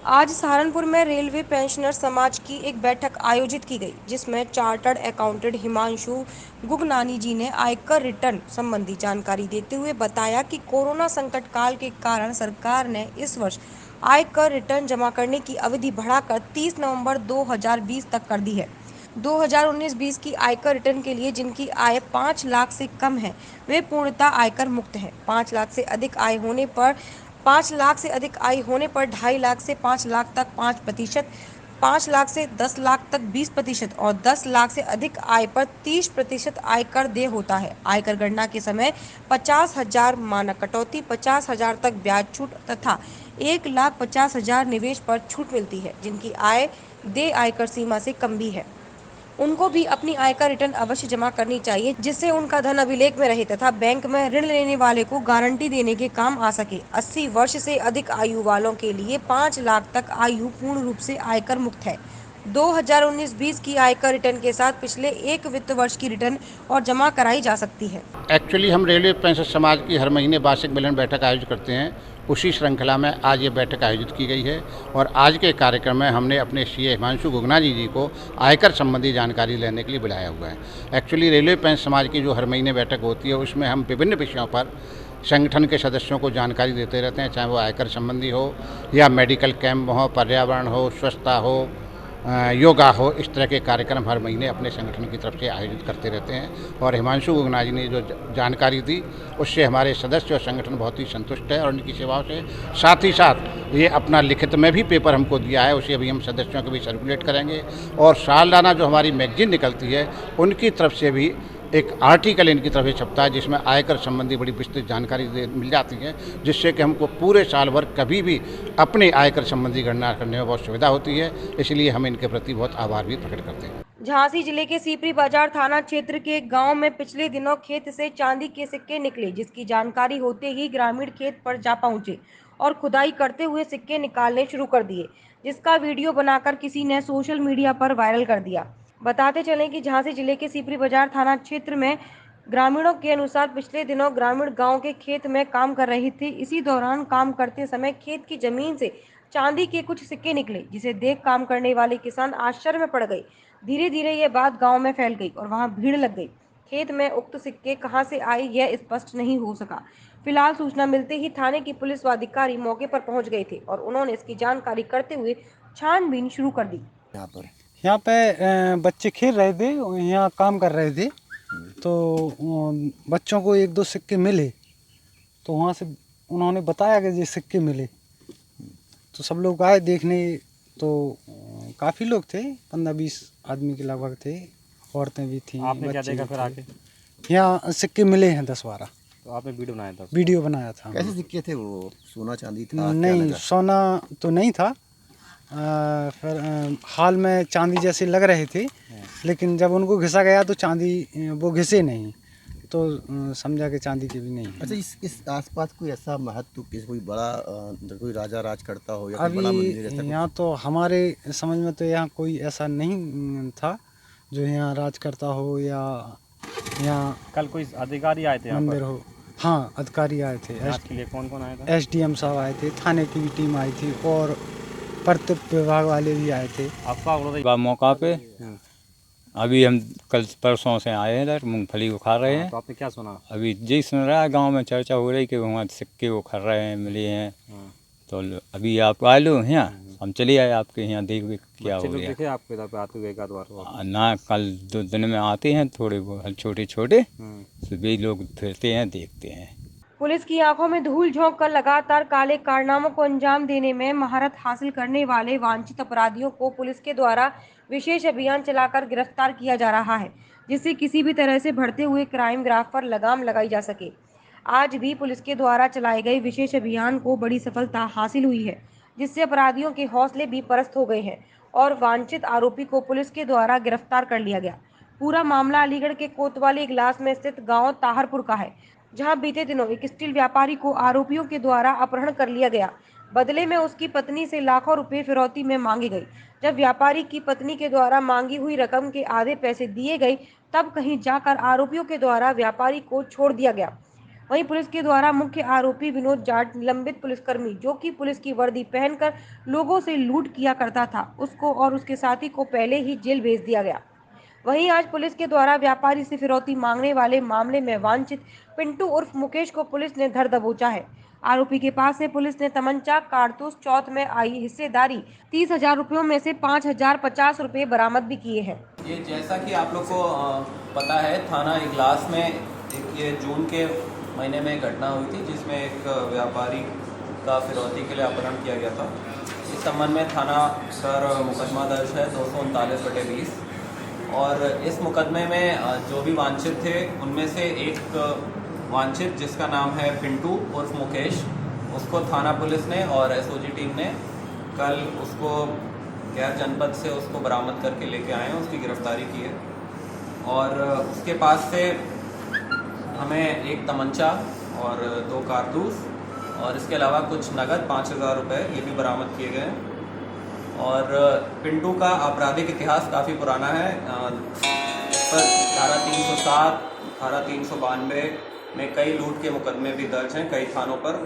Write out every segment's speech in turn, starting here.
आज सहारनपुर में railway pensioner समाज की एक बैठक आयोजित की गई, जिसमें चार्टर्ड अकाउंटेंट हिमांशु गुगनानी जी ने आयकर रिटर्न संबंधी जानकारी देते हुए बताया कि कोरोना संकट काल के कारण सरकार ने इस वर्ष आयकर रिटर्न जमा करने की अवधि बढ़ाकर 30 नवंबर 2020 तक कर दी है। 2019-20 की आयकर रिटर्न के लिए जिनकी आय 5 लाख से कम है, वे पूर्णतः आयकर मुक्त हैं। 5 लाख से अधिक आय होने पर 2.5 लाख से 5 लाख तक 5%, 5 लाख से 10 लाख तक 20% और 10 लाख से अधिक आय पर 30% आयकर देय होता है। आयकर गणना के समय 50,000 मानक कटौती, 50,000 तक ब्याज छूट तथा 1,50,000 निवेश पर छूट मिलती है। जिनकी आय देय आयकर सीमा से कम भी है, उनको भी अपनी आयकर रिटर्न अवश्य जमा करनी चाहिए, जिससे उनका धन अभिलेख में रहे तथा बैंक में ऋण लेने वाले को गारंटी देने के काम आ सके। 80 वर्ष से अधिक आयु वालों के लिए 5 लाख तक आयु पूर्ण रूप से आयकर मुक्त है। 2019-20 की आयकर रिटर्न के साथ पिछले एक वित्त वर्ष की रिटर्न और जमा कराई जा सकती है। एक्चुअली हम रेलवे पेंशन समाज की हर महीने वार्षिक मिलन बैठक आयोजित करते हैं। उसी श्रृंखला में आज ये बैठक आयोजित की गई है और आज के कार्यक्रम में हमने अपने सीए हिमांशु गुगनानी जी को आयकर संबंधी जानकारी लेने के लिए बुलाया हुआ है। एक्चुअली रेलवे पेंशन समाज की जो हर महीने बैठक होती है उसमें हम विभिन्न विषयों पर संगठन के सदस्यों को जानकारी देते रहते हैं, चाहे वो आयकर संबंधी हो या मेडिकल कैंप हो, पर्यावरण हो, स्वच्छता हो, योगा हो। इस तरह के कार्यक्रम हर महीने अपने संगठन की तरफ से आयोजित करते रहते हैं और हिमांशु गुगना जी ने जो जानकारी दी उससे हमारे सदस्य और संगठन बहुत ही संतुष्ट है और उनकी सेवाओं से। साथ ही साथ ये अपना लिखित में भी पेपर हमको दिया है, उसे अभी हम सदस्यों को भी सर्कुलेट करेंगे और सालाना जो हमारी मैगजीन निकलती है उनकी तरफ से भी एक आर्टिकल इनकी तरफ से छपता है, जिसमें आयकर संबंधी बड़ी विस्तृत जानकारी मिल जाती है, जिससे कि हमको पूरे साल भर कभी भी अपने आयकर संबंधी गणना करने में बहुत सुविधा होती है। इसलिए हम इनके प्रति बहुत आभार भी प्रकट करते हैं। झांसी जिले के सीपरी बाजार थाना क्षेत्र के एक गांव में पिछले दिनों खेत से चांदी के सिक्के निकले, जिसकी जानकारी होते ही ग्रामीण खेत पर जा पहुंचे और खुदाई करते हुए सिक्के निकालने शुरू कर दिए, जिसका वीडियो बनाकर किसी ने सोशल मीडिया पर वायरल कर दिया। बताते चलें कि झांसी जिले के सीपरी बाजार थाना क्षेत्र में ग्रामीणों के अनुसार पिछले दिनों ग्रामीण गांव के खेत में काम कर रही थी। इसी दौरान काम करते समय खेत की जमीन से चांदी के कुछ सिक्के निकले, जिसे देख काम करने वाले किसान आश्चर्य में पड़ गए। धीरे धीरे ये बात गांव में फैल गई और वहां भीड़ लग गई। खेत में उक्त सिक्के कहां से आए यह स्पष्ट नहीं हो सका। फिलहाल सूचना मिलते ही थाने की पुलिस व अधिकारी मौके पर पहुंच गए थे और उन्होंने इसकी जानकारी करते हुए छानबीन शुरू कर दी। यहाँ पे बच्चे खेल रहे थे, यहाँ काम कर रहे थे, तो बच्चों को एक दो सिक्के मिले, तो वहाँ से उन्होंने बताया कि ये सिक्के मिले, तो सब लोग आए देखने। तो काफ़ी लोग थे, 15-20 आदमी के लगभग थे, औरतें भी थीं। आपने क्या देखा फिर आके? यहाँ सिक्के मिले हैं 10-12। तो आपने वीडियो बनाया था? वीडियो बनाया था। कैसे सिक्के थे वो? सोना चांदी था? नहीं, सोना तो नहीं था। फिर हाल में चांदी जैसे लग रहे थे, लेकिन जब उनको घिसा गया तो चांदी वो घिसे नहीं, तो समझा कि चांदी के भी नहीं। अच्छा, इस आसपास कोई ऐसा महत्व, किस कोई बड़ा कोई राजा राज करता हो या कोई बड़ा मंदिर ऐसा? अभी यहाँ तो हमारे समझ में तो यहाँ कोई ऐसा नहीं था जो यहाँ राज करता हो या यहाँ कल कोई अधिकारी आए थे यहाँ मंदिर पर? हो। हाँ, अधिकारी आए थे। जांच के लिए कौन कौन आया था? SDM साहब आए थे, थाने की भी टीम आई थी और प्रत्येक विभाग वाले भी आए थे। आपका मौका पे अभी हम कल परसों से आए हैं इधर, मूंगफली उखा रहे हैं। तो आपने क्या सुना? अभी जी सुन रहा है, गांव में चर्चा हो रही कि वहाँ सिक्के उखड़ रहे हैं, मिले हैं। तो अभी आप आए लो यहाँ, हम चले आए आपके यहाँ, देख क्या हो गया। देखे आपके इधर पे आते हुए एक आध बार? ना, कल 2 दिन में आते हैं, थोड़े बहुत छोटे छोटे, सभी लोग फिरते हैं, देखते हैं। पुलिस की आंखों में धूल झोंक कर लगातार काले कारनामों को अंजाम देने में महारत हासिल करने वाले वांछित अपराधियों को पुलिस के द्वारा विशेष अभियान चलाकर गिरफ्तार किया जा रहा है, जिससे किसी भी तरह से बढ़ते हुए क्राइम ग्राफ पर लगाम लगाई जा सके। आज भी पुलिस के द्वारा चलाए गए विशेष अभियान को बड़ी सफलता हासिल हुई है, जिससे अपराधियों के हौसले भी पस्त हो गए हैं और वांछित आरोपी को पुलिस के द्वारा गिरफ्तार कर लिया गया। पूरा मामला अलीगढ़ के कोतवाली इगलास में स्थित गांव ताहरपुर का है, जहां बीते दिनों एक स्टील व्यापारी को आरोपियों के द्वारा अपहरण कर लिया गया। बदले में उसकी पत्नी से लाखों रुपए फिरौती में मांगी गई। जब व्यापारी की पत्नी के द्वारा मांगी हुई रकम के आधे पैसे दिए गए, तब कहीं जाकर आरोपियों के द्वारा व्यापारी को छोड़ दिया गया। वहीं पुलिस के द्वारा मुख्य आरोपी विनोद जाट निलंबित पुलिसकर्मी जो कि पुलिस की वर्दी पहनकर लोगों से लूट किया करता था, उसको और उसके साथी को पहले ही जेल भेज दिया गया। वहीं आज पुलिस के द्वारा व्यापारी से फिरौती मांगने वाले मामले में वांछित पिंटू उर्फ मुकेश को पुलिस ने धर दबोचा है। आरोपी के पास से पुलिस ने तमंचा, कारतूस, चौथ में आई हिस्सेदारी 30,000 रुपयों में से 5,050 रुपये बरामद भी किए हैं। ये जैसा कि आप लोग को पता है, थाना इगलास में ये जून के महीने में घटना हुई थी जिसमें एक व्यापारी का फिरौती के लिए अपहरण किया गया था। इस संबंध में थाना पर मुकदमा दर्ज है 239/20 और इस मुकदमे में जो भी वांछित थे उनमें से एक वांछित जिसका नाम है पिंटू उर्फ मुकेश, उसको थाना पुलिस ने और एसओजी टीम ने कल उसको गैर जनपद से उसको बरामद करके लेके आए हैं, उसकी गिरफ्तारी की है। और उसके पास से हमें एक तमंचा और 2 कारतूस और इसके अलावा कुछ नगद 5,000 रुपये ये भी बरामद किए गए हैं। और पिंटू का आपराधिक इतिहास काफ़ी पुराना है। इस पर धारा 307, धारा 392 में कई लूट के मुकदमे भी दर्ज हैं कई थानों पर,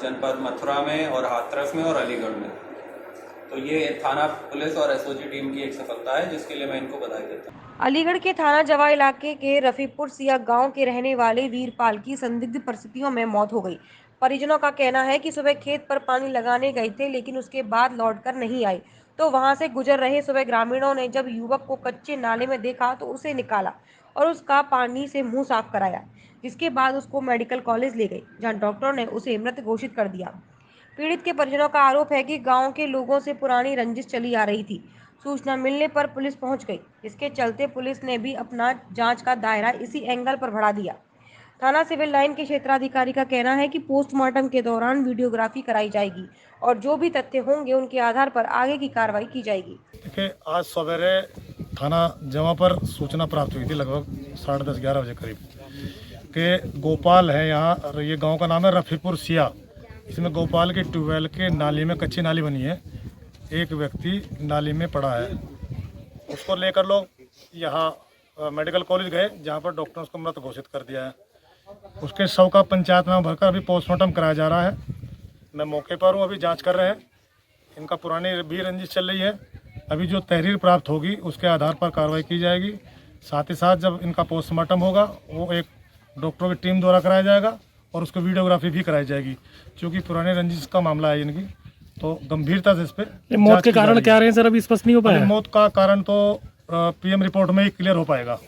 जनपद मथुरा में और हाथरस में और अलीगढ़ में। तो ये थाना पुलिस और एसओजी टीम की एक सफलता है जिसके लिए मैं इनको बधाई देता हूँ। अलीगढ़ के थाना जवा इलाके के रफीपुर सिया गांव के रहने वाले वीरपाल की संदिग्ध परिस्थितियों में मौत हो गई। परिजनों का कहना है कि सुबह खेत पर पानी लगाने गए थे लेकिन उसके बाद लौटकर नहीं आए, तो वहां से गुजर रहे सुबह ग्रामीणों ने जब युवक को कच्चे नाले में देखा तो उसे निकाला और उसका पानी से मुंह साफ कराया, जिसके बाद उसको मेडिकल कॉलेज ले गए जहां डॉक्टरों ने उसे मृत घोषित कर दिया। पीड़ित के परिजनों का आरोप है कि गांव के लोगों से पुरानी रंजिश चली आ रही थी। सूचना मिलने पर पुलिस पहुंच गई, इसके चलते पुलिस ने भी अपना जांच का दायरा इसी एंगल पर बढ़ा दिया। थाना सिविल लाइन के क्षेत्राधिकारी का कहना है कि पोस्टमार्टम के दौरान वीडियोग्राफी कराई जाएगी और जो भी तथ्य होंगे उनके आधार पर आगे की कार्रवाई की जाएगी। देखिए, आज सवेरे थाना जमा पर सूचना प्राप्त हुई थी लगभग 10:30-11 बजे करीब के गोपाल है यहाँ, ये गांव का नाम है रफीपुर सिया। इसमें गोपाल के ट्यूबवेल के नाली में कच्ची नाली बनी है, एक व्यक्ति नाली में पड़ा है। उसको लेकर लोग यहाँ मेडिकल कॉलेज गए जहाँ पर डॉक्टर ने उसको मृत घोषित कर दिया है। उसके शव का पंचायत में भरकर अभी पोस्टमार्टम कराया जा रहा है। मैं मौके पर हूँ, अभी जांच कर रहे हैं। इनका पुरानी भी रंजिश चल रही है। अभी जो तहरीर प्राप्त होगी उसके आधार पर कार्रवाई की जाएगी। साथ ही साथ जब इनका पोस्टमार्टम होगा वो एक डॉक्टरों की टीम द्वारा कराया जाएगा और उसको वीडियोग्राफी भी कराई जाएगी, क्योंकि पुराने रंजिश का मामला है इनकी, तो गंभीरता से इस पर मौत के कारण क्या रहे हैं सर, अभी स्पष्ट नहीं हो पाया। मौत का कारण तो पीएम रिपोर्ट में ही क्लियर हो पाएगा।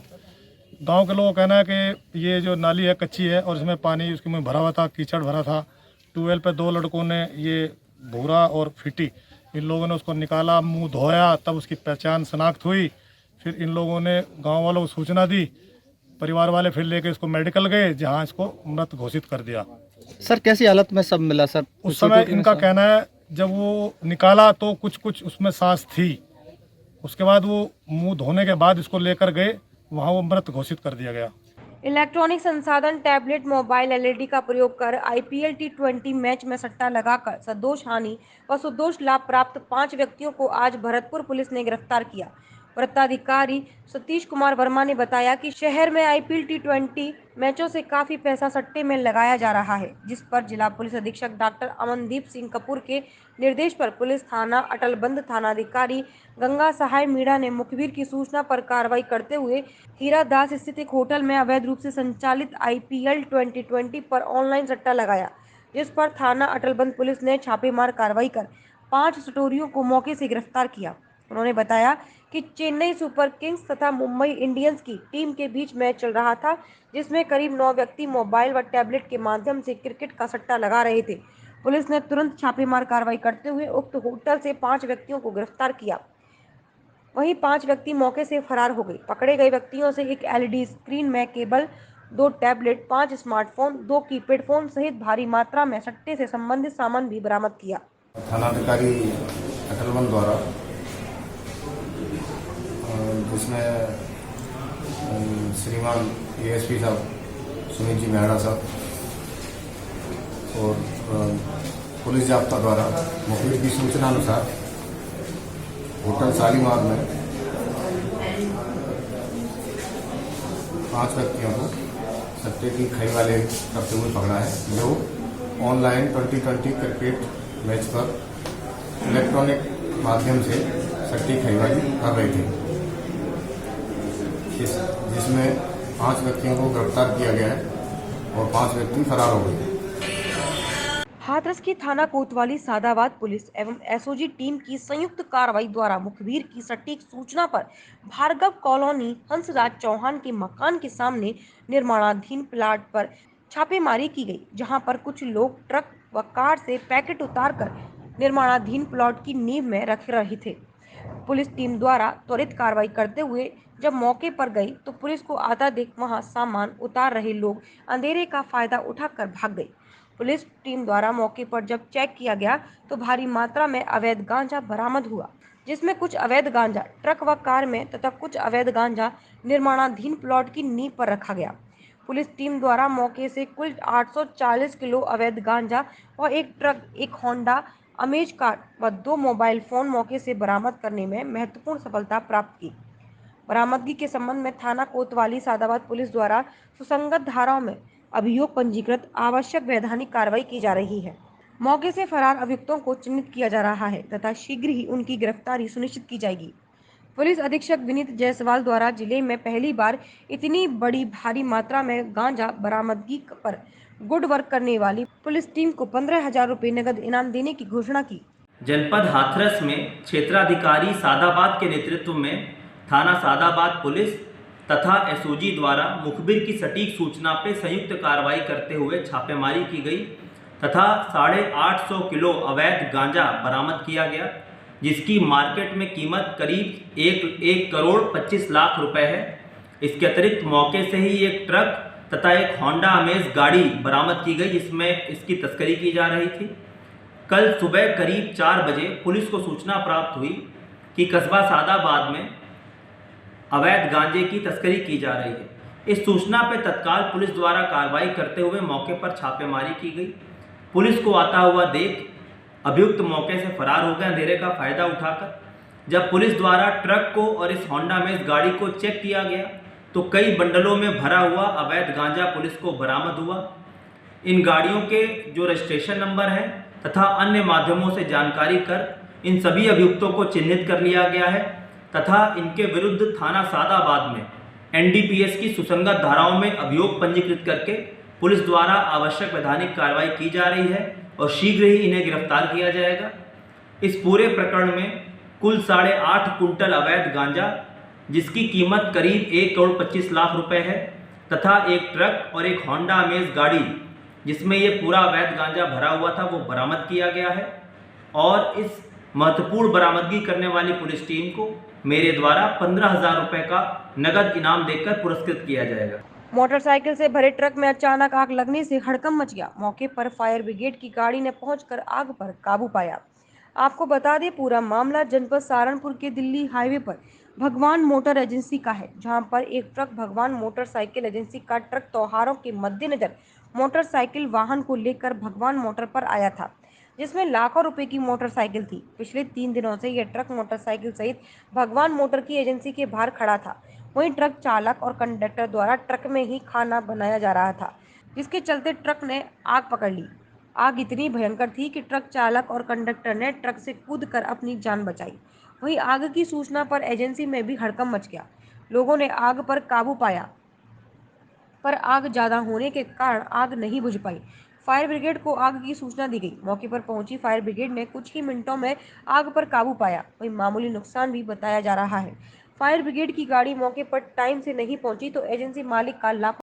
गांव के लोगों का कहना है कि ये जो नाली है कच्ची है और इसमें पानी उसके में भरा हुआ था, कीचड़ भरा था। ट्यूबवेल पे 2 लड़कों ने ये भूरा और फिटी, इन लोगों ने उसको निकाला, मुंह धोया, तब उसकी पहचान शनाख्त हुई। फिर इन लोगों ने गांव वालों को सूचना दी, परिवार वाले फिर लेके इसको मेडिकल गए जहां इसको मृत घोषित कर दिया। सर कैसी हालत में सब मिला सर? उस समय इनका कहना है जब वो निकाला तो कुछ उसमें सांस थी, उसके बाद वो मुंह धोने के बाद इसको लेकर गए, वहां वो मृत घोषित कर दिया गया। इलेक्ट्रॉनिक संसाधन, टैबलेट, मोबाइल, एलईडी का प्रयोग कर आईपीएल T20 मैच में सट्टा लगाकर सदोष हानि व सुदोष लाभ प्राप्त 5 व्यक्तियों को आज भरतपुर पुलिस ने गिरफ्तार किया। वृत्ताधिकारी सतीश कुमार वर्मा ने बताया कि शहर में आईपीएल T20 मैचों से काफी पैसा सट्टे में लगाया जा रहा है, जिस पर जिला पुलिस अधीक्षक डॉक्टर अमनदीप सिंह कपूर के निर्देश पर पुलिस थाना अटलबंद थानाधिकारी गंगा सहाय मीणा ने मुखबिर की सूचना पर कार्रवाई करते हुए हीरादास स्थित एक होटल में अवैध रूप से संचालित आईपीएल 2020 पर ऑनलाइन सट्टा लगाया, जिस पर थाना अटलबंद पुलिस ने छापेमार कार्रवाई कर 5 सटोरियों को मौके से गिरफ्तार किया। उन्होंने बताया कि चेन्नई सुपर किंग्स तथा मुंबई इंडियंस की टीम के बीच मैच चल रहा था, जिसमें करीब 9 व्यक्ति मोबाइल व टैबलेट के माध्यम से क्रिकेट का सट्टा लगा रहे थे। पुलिस ने तुरंत छापेमार कार्रवाई करते हुए उक्त होटल से 5 व्यक्तियों को गिरफ्तार किया। वहीं 5 व्यक्ति मौके से फरार हो गए। पकड़े गए व्यक्तियों से एक एलईडी स्क्रीन में cable, 2 tablet, 5 smartphone, 2 keypad phone सहित भारी मात्रा में सट्टे से संबंधित सामान भी बरामद किया। थानाधिकारी अटलबंद द्वारा जिसमें श्रीमान एएसपी साहब सुनील जी मेहरा साहब और पुलिस जाब्ता द्वारा मुखबिर की सूचना अनुसार होटल शालीमार में 5 व्यक्तियों को सट्टे की खई वाले करते हुए पकड़ा है, जो ऑनलाइन 2020 क्रिकेट मैच पर इलेक्ट्रॉनिक माध्यम से सट्टी खईबाजी कर रहे थे, जिसमें 5 व्यक्तियों को गिरफ्तार किया गया है और 5 व्यक्ति फरार हो गए। हाथरस की थाना कोतवाली सादाबाद पुलिस एवं एसओजी टीम की संयुक्त कार्रवाई द्वारा मुखबिर की सटीक सूचना पर भार्गव कॉलोनी हंसराज चौहान के मकान के सामने निर्माणाधीन प्लाट पर छापेमारी की गई, जहां पर कुछ लोग ट्रक व कार से पैकेट उतारकर निर्माणाधीन प्लॉट की नींव में रख रहे थे। पुलिस टीम द्वारा त्वरित कार्रवाई करते हुए जब मौके पर गई तो पुलिस को आता देख वहां सामान उतार रहे लोग अंधेरे का फायदा उठाकर भाग गए। पुलिस टीम द्वारा मौके पर जब चेक किया गया तो भारी मात्रा में अवैध गांजा बरामद हुआ, जिसमें कुछ अवैध गांजा ट्रक व कार में तथा कुछ अवैध गांजा निर्माणाधीन प्लॉट की नींव पर रखा गया। पुलिस टीम द्वारा मौके से कुल 840 किलो अवैध गांजा और एक ट्रक, एक होंडा अमेज कार व 2 मोबाइल फोन मौके से बरामद करने में महत्वपूर्ण सफलता प्राप्त की। बरामदगी के संबंध में थाना कोतवाली सादाबाद पुलिस द्वारा सुसंगत धाराओं में अभियोग पंजीकृत आवश्यक वैधानिक कार्रवाई की जा रही है। मौके से फरार अभियुक्तों को चिन्हित किया जा रहा है तथा शीघ्र ही उनकी गिरफ्तारी सुनिश्चित की जाएगी। पुलिस अधीक्षक विनीत जायसवाल द्वारा जिले में पहली बार इतनी बड़ी भारी मात्रा में गांजा बरामदगी पर गुड वर्क करने वाली पुलिस टीम को 15,000 रुपये नगद इनाम देने की घोषणा की। जनपद हाथरस में क्षेत्राधिकारी सादाबाद के नेतृत्व में थाना सादाबाद पुलिस तथा एसओजी द्वारा मुखबिर की सटीक सूचना पर संयुक्त कार्रवाई करते हुए छापेमारी की गई तथा 850 किलो अवैध गांजा बरामद किया गया, जिसकी मार्केट में कीमत करीब 1 करोड़ 25 लाख रुपए है। इसके अतिरिक्त मौके से ही एक ट्रक तथा एक होंडा अमेज गाड़ी बरामद की गई, जिसमें इसकी तस्करी की जा रही थी। कल सुबह करीब 4 बजे पुलिस को सूचना प्राप्त हुई कि कस्बा सादाबाद में अवैध गांजे की तस्करी की जा रही है। इस सूचना पर तत्काल पुलिस द्वारा कार्रवाई करते हुए मौके पर छापेमारी की गई। पुलिस को आता हुआ देख अभियुक्त मौके से फरार हो गए अंधेरे का फायदा उठाकर। जब पुलिस द्वारा ट्रक को और इस होंडा में गाड़ी को चेक किया गया तो कई बंडलों में भरा हुआ अवैध गांजा पुलिस को बरामद हुआ। इन गाड़ियों के जो रजिस्ट्रेशन नंबर हैं तथा अन्य माध्यमों से जानकारी कर इन सभी अभियुक्तों को चिन्हित कर लिया गया है तथा इनके विरुद्ध थाना सादाबाद में एनडीपीएस की सुसंगत धाराओं में अभियोग पंजीकृत करके पुलिस द्वारा आवश्यक वैधानिक कार्रवाई की जा रही है और शीघ्र ही इन्हें गिरफ्तार किया जाएगा। इस पूरे प्रकरण में कुल 8.5 कुंटल अवैध गांजा, जिसकी कीमत करीब 1 करोड़ 25 लाख रुपए है तथा एक ट्रक और एक होंडा अमेज गाड़ी, जिसमें ये पूरा अवैध गांजा भरा हुआ था, वो बरामद किया गया है। और इस महत्वपूर्ण बरामदगी करने वाली पुलिस टीम को मेरे द्वारा 15,000 रुपए का नगद इनाम देकर पुरस्कृत किया जाएगा। मोटरसाइकिल से भरे ट्रक में अचानक आग लगने से हड़कंप मच गया। मौके पर फायर ब्रिगेड की गाड़ी ने पहुंचकर आग पर काबू पाया। आपको बता दें, पूरा मामला जनपद सहारनपुर के दिल्ली हाईवे पर भगवान मोटर एजेंसी का है, जहां पर एक ट्रक भगवान मोटरसाइकिल एजेंसी का ट्रक त्योहारों के मद्देनजर मोटरसाइकिल वाहन को लेकर भगवान मोटर पर आया था, जिसमें लाखों रुपए की मोटरसाइकिल थी। पिछले 3 दिनों से यह ट्रक मोटरसाइकिल सहित भगवान मोटर की एजेंसी के बाहर खड़ा था। वहीं ट्रक चालक और कंडक्टर द्वारा ट्रक में ही खाना बनाया जा रहा था, जिसके चलते ट्रक ने आग पकड़ ली। आग इतनी भयंकर थी कि ट्रक चालक और कंडक्टर ने ट्रक से कूदकर अपनी जान बचाई। वहीं आग की सूचना पर एजेंसी में भी हड़कंप मच गया। लोगों ने आग पर काबू पाया, पर आग ज्यादा होने के कारण आग नहीं बुझ पाई। फायर ब्रिगेड को आग की सूचना दी गई। मौके पर पहुंची फायर ब्रिगेड ने कुछ ही मिनटों में आग पर काबू पाया। वहीं मामूली नुकसान भी बताया जा रहा है। फायर ब्रिगेड की गाड़ी मौके पर टाइम से नहीं पहुंची तो एजेंसी मालिक का लाखों